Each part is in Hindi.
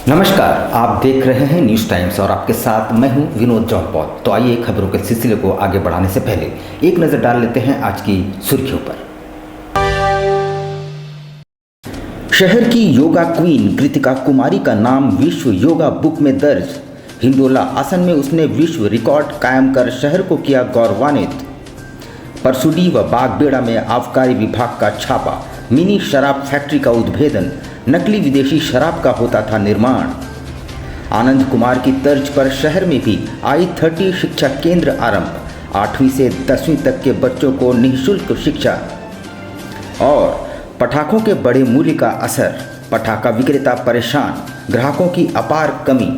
नमस्कार, आप देख रहे हैं न्यूज़ टाइम्स और आपके साथ मैं हूं विनोद जौनपौल। तो आइए खबरों के सिलसिले को आगे बढ़ाने से पहले एक नज़र डाल लेते हैं आज की सुर्खियों पर। शहर की योगा क्वीन कृतिका कुमारी का नाम विश्व योगा बुक में दर्ज। हिंडोला आसन में उसने विश्व रिकॉर्ड कायम कर शहर को किया गौरवान्वित। परसुडी व बागबेड़ा में आबकारी विभाग का छापा, मिनी शराब फैक्ट्री का उद्भेदन, नकली विदेशी शराब का होता था निर्माण। आनंद कुमार की तर्ज पर शहर में भी I30 शिक्षा केंद्र आरंभ, 8वीं से 10वीं तक के बच्चों को निःशुल्क शिक्षा। और पटाखों के बड़े मूल्य का असर, पटाखा विक्रेता परेशान, ग्राहकों की अपार कमी।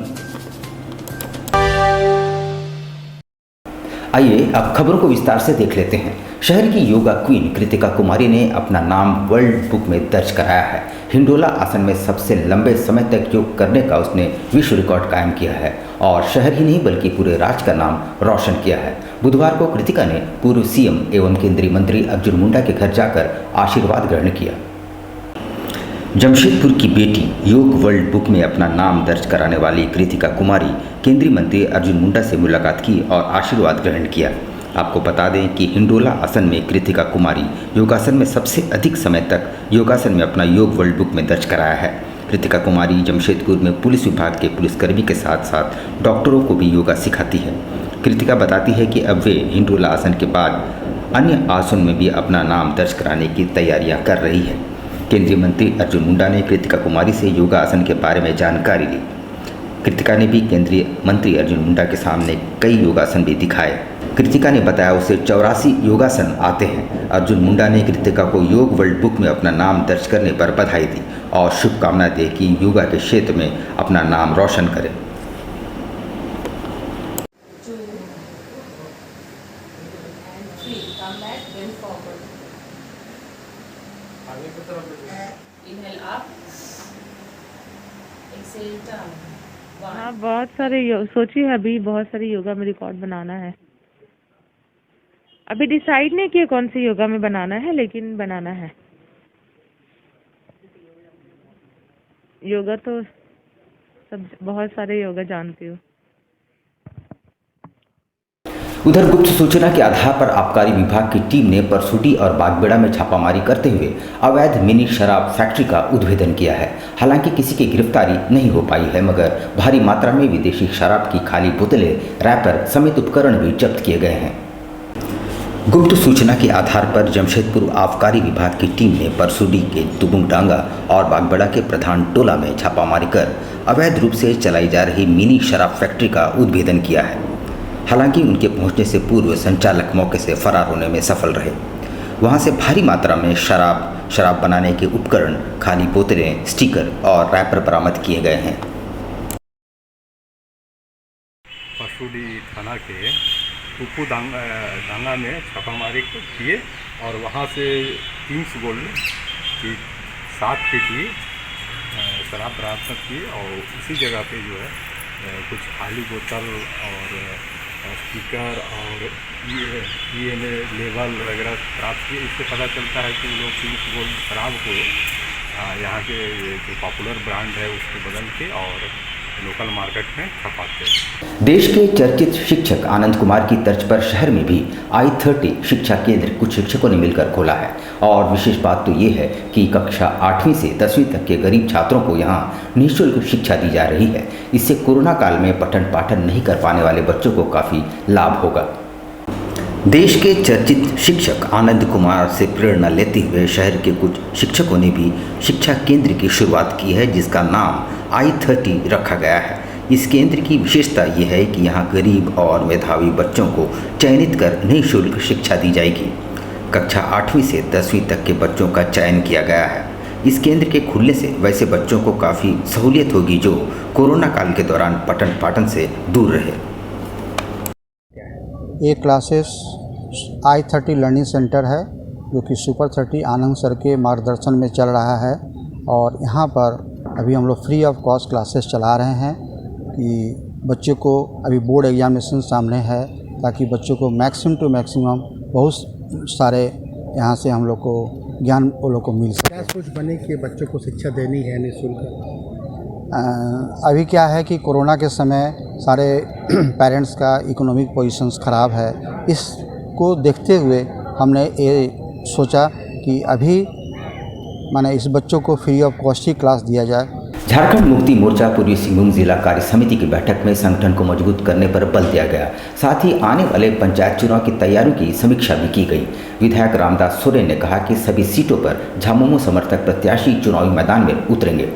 आइए अब खबरों को विस्तार से देख लेते हैं। शहर की योगा क्वीन कृतिका कुमारी ने अपना नाम वर्ल्ड बुक में दर्ज कराया है। हिंडोला आसन में सबसे लंबे समय तक योग करने का उसने विश्व रिकॉर्ड कायम किया है और शहर ही नहीं बल्कि पूरे राज्य का नाम रोशन किया है। बुधवार को कृतिका ने पूर्व सीएम एवं केंद्रीय मंत्री अर्जुन मुंडा के घर जाकर आशीर्वाद ग्रहण किया। जमशेदपुर की बेटी योग वर्ल्ड बुक में अपना नाम दर्ज कराने वाली कृतिका कुमारी केंद्रीय मंत्री अर्जुन मुंडा से मुलाकात की और आशीर्वाद ग्रहण किया। आपको बता दें कि हिंडोला आसन में कृतिका कुमारी योगासन में सबसे अधिक समय तक योगासन में अपना योग वर्ल्ड बुक में दर्ज कराया है। कृतिका कुमारी जमशेदपुर में पुलिस विभाग के पुलिसकर्मी के साथ साथ डॉक्टरों को भी योगा सिखाती है। कृतिका बताती है कि अब वे हिंडोला आसन के बाद अन्य आसन में भी अपना नाम दर्ज कराने की तैयारियां कर रही है। केंद्रीय मंत्री अर्जुन मुंडा ने कृतिका कुमारी से योगा आसन के बारे में जानकारी ली। कृतिका ने भी केंद्रीय मंत्री अर्जुन मुंडा के सामने कई योगासन भी दिखाए। कृतिका ने बताया उसे 84 योगासन आते हैं। अर्जुन मुंडा ने कृतिका को योग वर्ल्ड बुक में अपना नाम दर्ज करने पर बधाई दी और शुभकामना दी कि योगा के क्षेत्र में अपना नाम रोशन करे। हाँ, बहुत सारे सोचिए अभी बहुत सारे योगा में रिकॉर्ड बनाना है। अभी डिसाइड नहीं किया कौन से योगा में बनाना है, लेकिन बनाना है। योगा तो सब बहुत सारे योगा जानती हूँ। उधर गुप्त सूचना के आधार पर आबकारी विभाग की टीम ने परसुडी और बागबेड़ा में छापामारी करते हुए अवैध मिनी शराब फैक्ट्री का उद्भेदन किया है। हालांकि किसी की गिरफ्तारी नहीं हो पाई है, मगर भारी मात्रा में विदेशी शराब की खाली बोतलें, रैपर समेत उपकरण भी जब्त किए गए हैं। गुप्त सूचना के आधार पर जमशेदपुर आबकारी विभाग की टीम ने परसुडी के तुबुंगडांगा और बागबेड़ा के प्रधान टोला में छापामारी कर अवैध रूप से चलाई जा रही मिनी शराब फैक्ट्री का उद्भेदन किया है। हालांकि उनके पहुंचने से पूर्व संचालक मौके से फरार होने में सफल रहे। वहां से भारी मात्रा में शराब बनाने के उपकरण, खाली बोतलें, स्टिकर और रैपर बरामद किए गए हैं। परसुडी थाना के तुबुंगडांगा में छापामारी किए और वहां से 3 गोल्ड की 7 पेटी शराब बरामद की और उसी जगह पे जो है कुछ खाली बोतल और स्टिकर और ये लेबल वगैरह प्राप्त किए। इससे पता चलता है कि लोग 3 गोल्ड शराब को यहाँ के जो पॉपुलर ब्रांड है उसको बदल के और लोकल मार्केट में छपाते हैं। देश के चर्चित शिक्षक आनंद कुमार की तर्ज पर शहर में भी I30 शिक्षा केंद्र कुछ शिक्षकों ने मिलकर खोला है और विशेष बात तो ये है कि कक्षा 8वीं से 10वीं तक के गरीब छात्रों को यहाँ निःशुल्क शिक्षा दी जा रही है। इससे कोरोना काल में पठन पाठन नहीं कर पाने वाले बच्चों को काफ़ी लाभ होगा। देश के चर्चित शिक्षक आनंद कुमार से प्रेरणा लेते हुए शहर के कुछ शिक्षकों ने भी शिक्षा केंद्र की शुरुआत की है, जिसका नाम I30 रखा गया है। इस केंद्र की विशेषता ये है कि यहाँ गरीब और मेधावी बच्चों को चयनित कर निःशुल्क शिक्षा दी जाएगी। कक्षा 8वीं से 10वीं तक के बच्चों का चयन किया गया है। इस केंद्र के खुलने से वैसे बच्चों को काफ़ी सहूलियत होगी जो कोरोना काल के दौरान पठन पाठन से दूर रहे। ये क्लासेस I30 लर्निंग सेंटर है जो कि सुपर 30 आनंद सर के मार्गदर्शन में चल रहा है और यहाँ पर अभी हम लोग फ्री ऑफ कॉस्ट क्लासेस चला रहे हैं कि बच्चों को अभी बोर्ड एग्जामिनेशन सामने है ताकि बच्चों को मैक्सिमम टू मैक्सिमम बहुत सारे यहाँ से हम लोग को ज्ञान वो लोग को मिल सके। क्या सोच बने कि बच्चों को शिक्षा देनी है निःशुल्क? अभी क्या है कि कोरोना के समय सारे पेरेंट्स का इकोनॉमिक पोजीशंस ख़राब है। इसको देखते हुए हमने ये सोचा कि अभी माने इस बच्चों को free of cost he class दिया जाए। झारखंड मुक्ति मोर्चा पूर्वी सिंहभूम जिला कार्य समिति की बैठक में संगठन को मजबूत करने पर बल दिया गया। साथ ही आने वाले पंचायत चुनाव की तैयारियों की समीक्षा भी की गई। विधायक रामदास सोरेन ने कहा कि सभी सीटों पर झामुमो समर्थक प्रत्याशी चुनावी मैदान में उतरेंगे।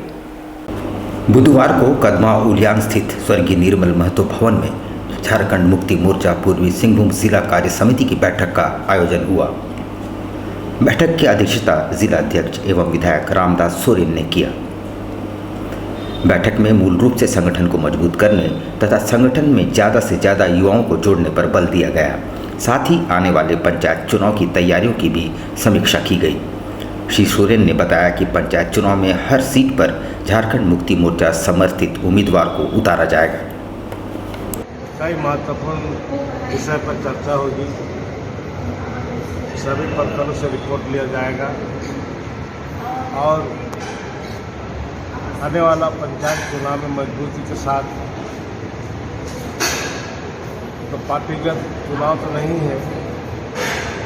बुधवार को कदमा उलियान स्थित स्वर्गीय निर्मल महतो भवन में झारखंड मुक्ति मोर्चा पूर्वी सिंहभूम जिला कार्य समिति की बैठक का आयोजन हुआ। बैठक की अध्यक्षता जिला अध्यक्ष एवं विधायक रामदास सोरेन ने किया। बैठक में मूल रूप से संगठन को मजबूत करने तथा संगठन में ज़्यादा से ज़्यादा युवाओं को जोड़ने पर बल दिया गया। साथ ही आने वाले पंचायत चुनाव की तैयारियों की भी समीक्षा की गई। श्री सोरेन ने बताया कि पंचायत चुनाव में हर सीट पर झारखंड मुक्ति मोर्चा समर्थित उम्मीदवार को उतारा जाएगा। कई महत्वपूर्ण विषय पर चर्चा होगी। सभी प्रखंडों से रिपोर्ट लिया जाएगा और आने वाला पंचायत चुनाव में मजबूती के साथ, तो पार्टीगत चुनाव तो नहीं है,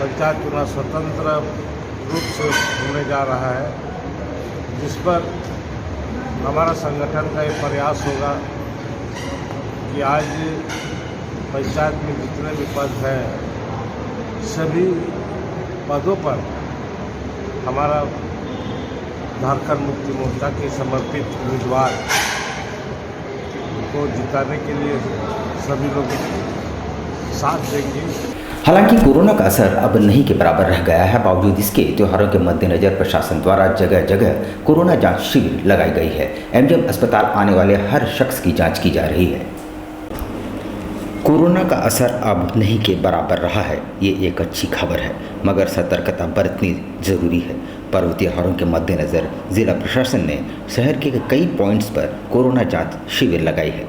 पंचायत चुनाव स्वतंत्र रूप से होने जा रहा है, जिस पर हमारा संगठन का ये प्रयास होगा कि आज पंचायत में जितने भी पद हैं सभी पदों पर हमारा झारखंड मुक्ति मोर्चा के समर्पित उम्मीदवार को जिताने के लिए सभी लोग साथ देंगे। हालांकि कोरोना का असर अब नहीं के बराबर रह गया है। बावजूद इसके त्योहारों के मद्देनजर प्रशासन द्वारा जगह जगह कोरोना जांच शिविर लगाई गई है। एमजीएम अस्पताल आने वाले हर शख्स की जांच की जा रही है। कोरोना का असर अब नहीं के बराबर रहा है, ये एक अच्छी खबर है, मगर सतर्कता बरतनी जरूरी है। पर्व त्योहारों के मद्देनजर जिला प्रशासन ने शहर के कई पॉइंट्स पर कोरोना जांच शिविर लगाई है।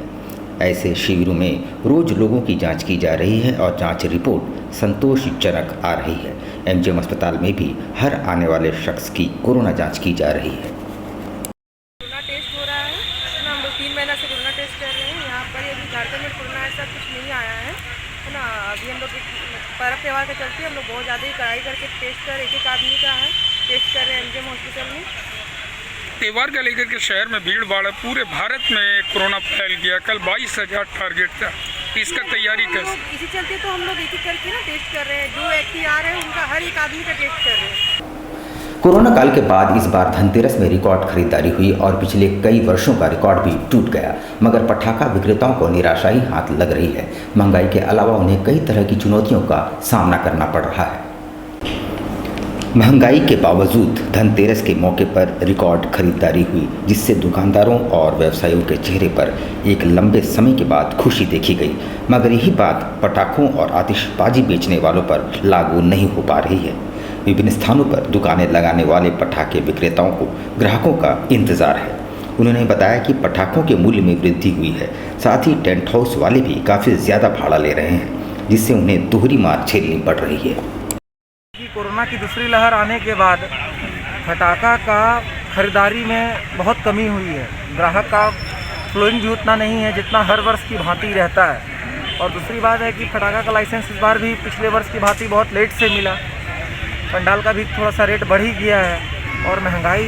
ऐसे शिविरों में रोज लोगों की जांच की जा रही है और जांच रिपोर्ट संतोषजनक आ रही है। एमजीएम अस्पताल में भी हर आने वाले शख्स की कोरोना जांच की जा रही है। कोरोना टेस्ट हो रहा है ना, हम लोग 3 महीना से कोरोना टेस्ट कर रहे हैं। यहाँ पर अभी झारखंड में कोरोना ऐसा कुछ नहीं आया है ना। अभी हम लोग पर्व त्यौहार के चलते हम लोग बहुत ज़्यादा ही कड़ाई करके टेस्ट कर एक आदमी का है टेस्ट कर रहे हैं एमजीएम हॉस्पिटल में। त्यौहार का लेकर के शहर में भीड़ भाड़ है। पूरे भारत में कोरोना फैल गया। कल 22,000 टारगेट था। इसका तैयारी कैसे? इसी चलते तो हम लोग एक एक करके ना टेस्ट कर रहे हैं। जो व्यक्ति आ रहे हैं उनका हर एक आदमी का टेस्ट कर रहे हैं। कोरोना काल के बाद इस बार धनतेरस में रिकॉर्ड खरीदारी हुई और पिछले कई वर्षों का रिकॉर्ड भी टूट गया, मगर पटाखा विक्रेताओं को निराशा ही हाथ लग रही है। महंगाई के अलावा उन्हें कई तरह की चुनौतियों का सामना करना पड़ रहा है। महंगाई के बावजूद धनतेरस के मौके पर रिकॉर्ड खरीदारी हुई, जिससे दुकानदारों और व्यवसायियों के चेहरे पर एक लंबे समय के बाद खुशी देखी गई। मगर यही बात पटाखों और आतिशबाजी बेचने वालों पर लागू नहीं हो पा रही है। विभिन्न स्थानों पर दुकानें लगाने वाले पटाखे विक्रेताओं को ग्राहकों का इंतज़ार है। उन्होंने बताया कि पटाखों के मूल्य में वृद्धि हुई है। साथ ही टेंट हाउस वाले भी काफ़ी ज़्यादा भाड़ा ले रहे हैं, जिससे उन्हें दोहरी मार झेलनी पड़ रही है। कोरोना की दूसरी लहर आने के बाद पटाखा का खरीदारी में बहुत कमी हुई है। ग्राहक का फ्लोइंग भी उतना नहीं है जितना हर वर्ष की भांति रहता है। और दूसरी बात है कि पटाखा का लाइसेंस इस बार भी पिछले वर्ष की भांति बहुत लेट से मिला। पंडाल का भी थोड़ा सा रेट बढ़ ही गया है और महंगाई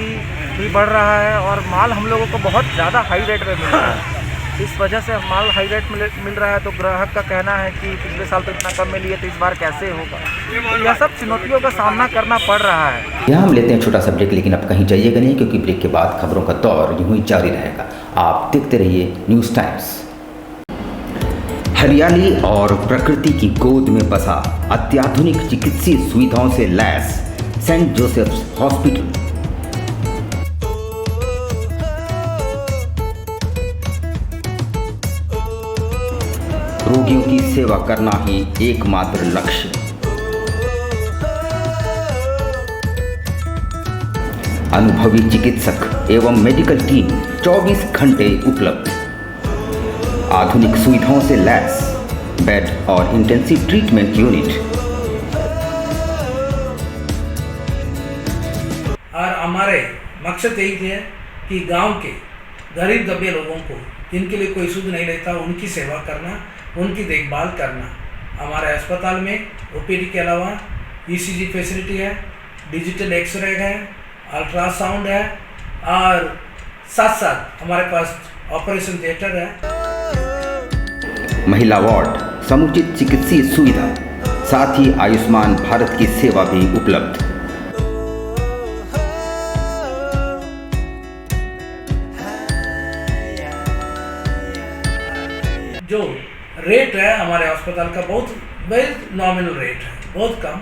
भी बढ़ रहा है और माल हम लोगों को बहुत ज़्यादा हाई रेट में मिल रहा है। इस वजह से माल हाई रेट में मिल रहा है, तो ग्राहक का कहना है कि पिछले साल तो इतना कम में लिए तो इस बार कैसे होगा। तो यह सब चुनौतियों का सामना करना पड़ रहा है। यहाँ हम लेते हैं छोटा सा ब्रेक, लेकिन अब कहीं जाइएगा नहीं, क्योंकि ब्रेक के बाद खबरों का दौर यूं ही जारी रहेगा। आप देखते रहिए न्यूज़ टाइम्स। हरियाली और प्रकृति की गोद में बसा अत्याधुनिक चिकित्सीय सुविधाओं से लैस सेंट जोसेफ्स हॉस्पिटल। रोगियों की सेवा करना ही एकमात्र लक्ष्य। अनुभवी चिकित्सक एवं मेडिकल टीम 24 घंटे उपलब्ध। आधुनिक सुविधाओं से लैस बेड और इंटेंसिव ट्रीटमेंट यूनिट। और हमारे मकसद यही है कि गांव के गरीब दबे लोगों को जिनके लिए कोई सुध नहीं रहता उनकी सेवा करना, उनकी देखभाल करना। हमारे अस्पताल में ओपीडी के अलावा ईसीजी फैसिलिटी है, डिजिटल एक्सरे है, अल्ट्रासाउंड है और साथ साथ हमारे पास ऑपरेशन थिएटर है। महिला वार्ड, समुचित चिकित्सीय सुविधा, साथ ही आयुष्मान भारत की सेवा भी उपलब्ध। जो रेट है हमारे अस्पताल का बहुत नॉमिनल रेट है, बहुत कम,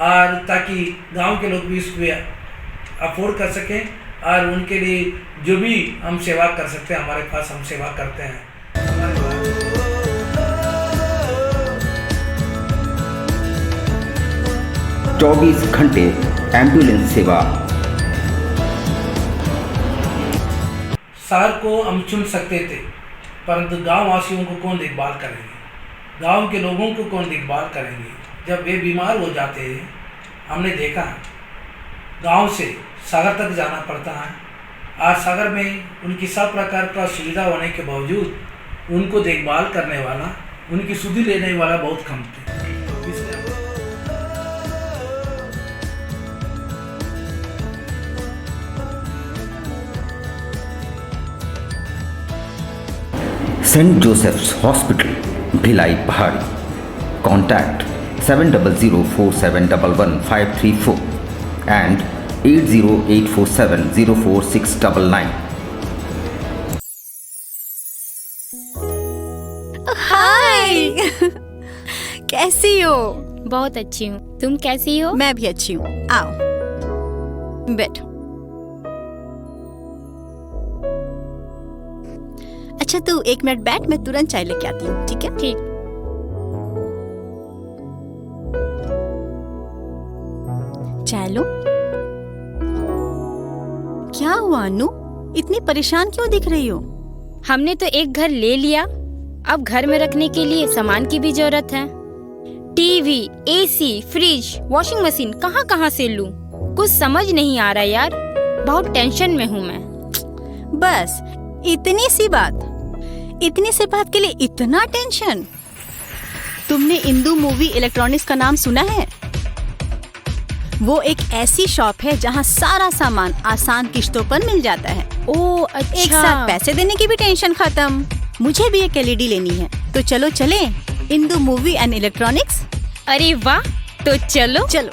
और ताकि गांव के लोग भी इसको अफोर्ड कर सकें और उनके लिए जो भी हम सेवा कर सकते हैं हमारे पास हम सेवा करते हैं। 24 घंटे एम्बुलेंस सेवा। शहर को हम चुन सकते थे, परंतु गांव वासियों को कौन देखभाल करेंगे, गांव के लोगों को कौन देखभाल करेंगे जब वे बीमार हो जाते हैं। हमने देखा गांव से शहर तक जाना पड़ता है। आज शहर में उनकी सब प्रकार का सुविधा होने के बावजूद उनको देखभाल करने वाला, उनकी सुधि लेने वाला बहुत कम थे। सेंट जोसेफ्स हॉस्पिटल, भिलाई पहाड़ी। Contact 7047111534 and 8084704699। हाय कैसी हो? बहुत अच्छी हूँ, तुम कैसी हो? मैं भी अच्छी हूँ। आओ बैठो। अच्छा तू 1 मिनट बैठ, मैं तुरंत चाय लेके आती हूँ, ठीक है? ठीक। चाय लो। क्या हुआ अनु, इतनी परेशान क्यों दिख रही हो? हमने तो एक घर ले लिया, अब घर में रखने के लिए सामान की भी जरूरत है। TV, AC, fridge, washing machine कहाँ कहाँ से लूं? कुछ समझ नहीं आ रहा यार, बहुत टेंशन में हूँ मैं। बस इतनी सी बात के लिए इतना टेंशन? तुमने इंदु मूवी इलेक्ट्रॉनिक्स का नाम सुना है? वो एक ऐसी शॉप है जहाँ सारा सामान आसान किश्तों पर मिल जाता है। ओह अच्छा। एक साथ पैसे देने की भी टेंशन खत्म। मुझे भी एक एलईडी लेनी है, तो चलो चले इंदु मूवी एंड इलेक्ट्रॉनिक्स। अरे वाह, तो चलो चलो।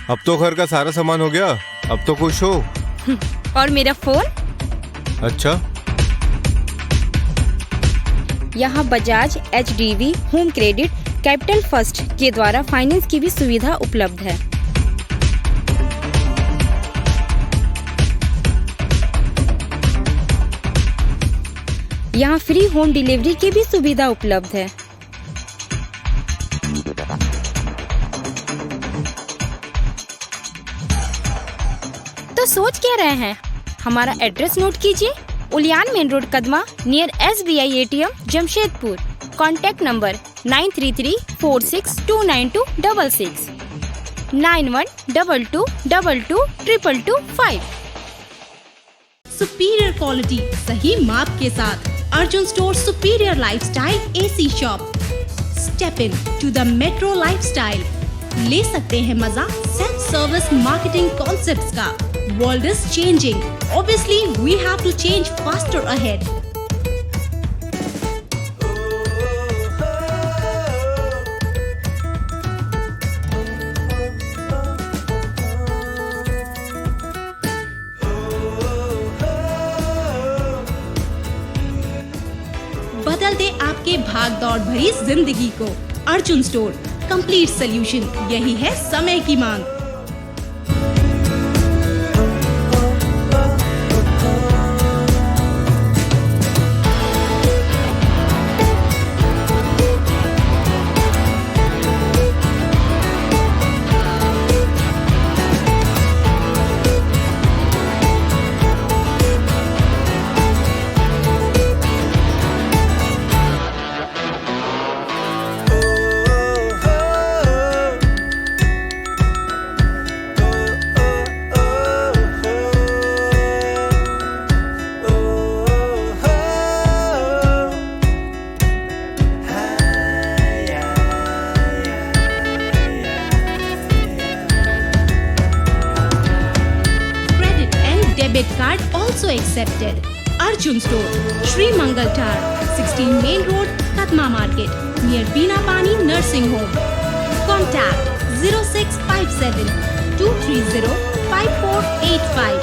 अब तो घर का सारा सामान हो गया, अब तो खुश हो? और मेरा फोन? अच्छा। यहाँ Bajaj, HDB, home credit, capital first के द्वारा फाइनेंस की भी सुविधा उपलब्ध है। यहाँ फ्री होम डिलीवरी की भी सुविधा उपलब्ध है। तो सोच क्या रहे हैं, हमारा एड्रेस नोट कीजिए। Uliyan main road, Kadma, near SBI ATM, Jamshedpur. Contact number 9334629266 9122222225। Superior quality सही माप के साथ Arjun store superior lifestyle AC shop. Step in to the metro lifestyle. ले सकते हैं मजा सेल्फ सर्विस मार्केटिंग कॉन्सेप्ट्स का। World is changing. Obviously, we have to change faster ahead. बदल दे आपके भाग दौड़ भरी जिंदगी को। अर्जुन स्टोर, कंप्लीट सोल्यूशन, यही है समय की मांग। also accepted. Arjun Store, Sri Mangal Tar, 16 Main Road, Katma Market, near Bina Pani Nursing Home. Contact 0657 230 5485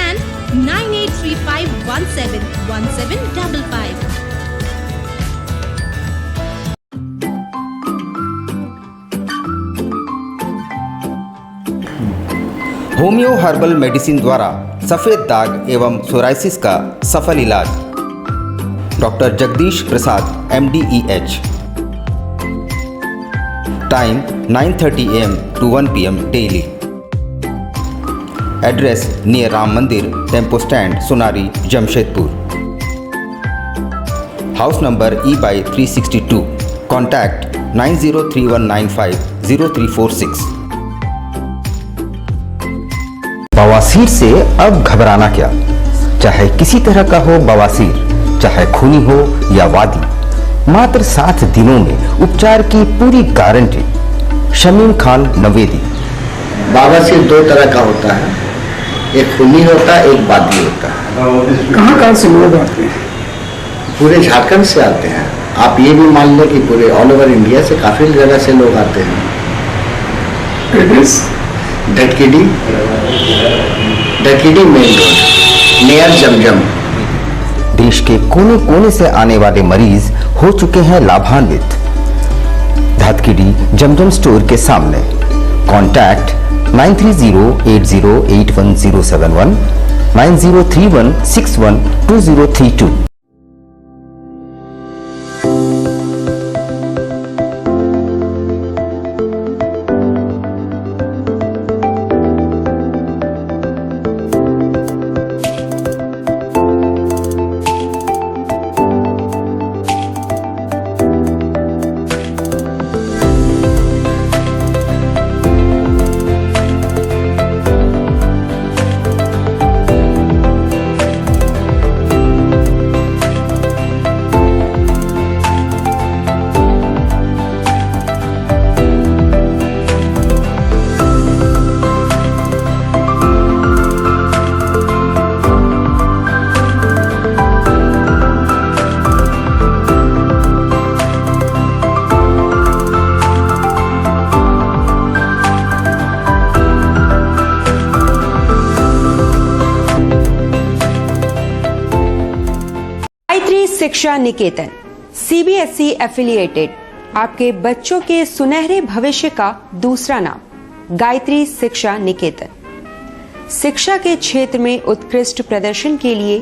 and 9835171755. Homoeo herbal medicine द्वारा सफ़ेद दाग एवं सोराइसिस का सफल इलाज। Doctor Jagdish Prasad MD/EH। Time 9:30 AM to 1 PM daily. Address near Ram Mandir, tempo stand, Sonari, Jamshedpur. House number E/362। Contact 9031950346। बवासीर से अब घबराना क्या, चाहे किसी तरह का हो बवासीर, चाहे खूनी हो या वादी, मात्र 7 दिनों में उपचार की पूरी गारंटी। शमीम खान नवेदी। बवासीर 2 तरह का होता है, एक खूनी होता है, एक वादी होता है। कहाँ से लोग आते हैं? पूरे झारखंड से आते हैं। आप ये भी मान लें कि पूरे ऑल ओवर इंडिया से काफी जगह से लोग आते हैं। ढटकीडी मेन रोड नियर जमजम। देश के कोने कोने से आने वाले मरीज हो चुके हैं लाभान्वित। धातकीडी जमजम स्टोर के सामने। कॉन्टैक्ट 9308081071 9031612032। शिक्षा निकेतन CBSE एफिलिएटेड आपके बच्चों के सुनहरे भविष्य का दूसरा नाम गायत्री शिक्षा निकेतन। शिक्षा के क्षेत्र में उत्कृष्ट प्रदर्शन के लिए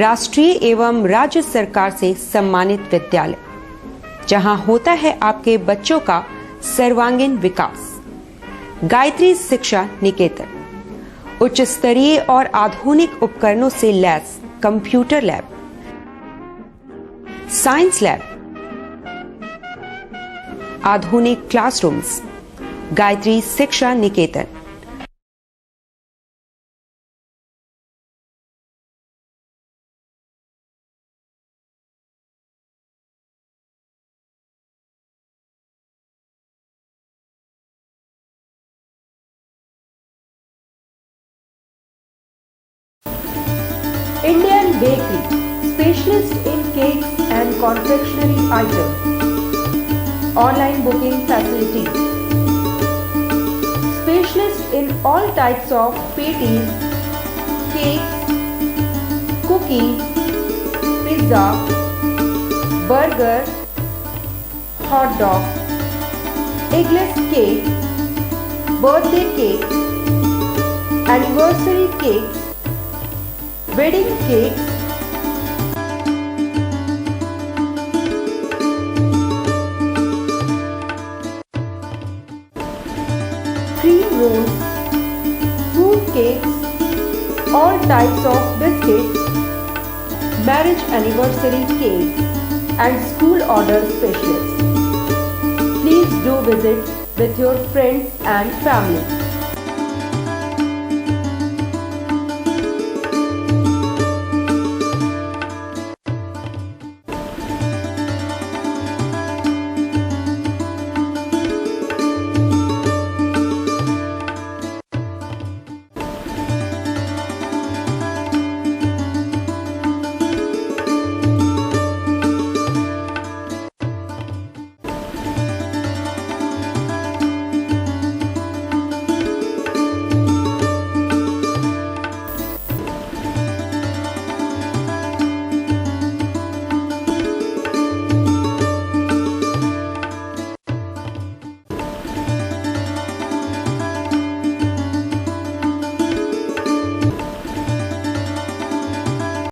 राष्ट्रीय एवं राज्य सरकार से सम्मानित विद्यालय, जहां होता है आपके बच्चों का सर्वांगीण विकास। गायत्री शिक्षा निकेतन उच्च स्तरीय और आधुनिक उपकरणों से lace computer lab, science lab, आधुनिक क्लासरूम्स। गायत्री शिक्षा निकेतन। Indian Bakery, specialist in cakes and confectionery items. Online booking facilities. Specialist in all types of patties, cakes, cookies, pizza, burger, hot dog, eggless cake, birthday cake, anniversary cakes, wedding cakes, cream rolls, fruit cakes, all types of biscuits, marriage anniversary cakes, and school order specialists. Please do visit with your friends and family.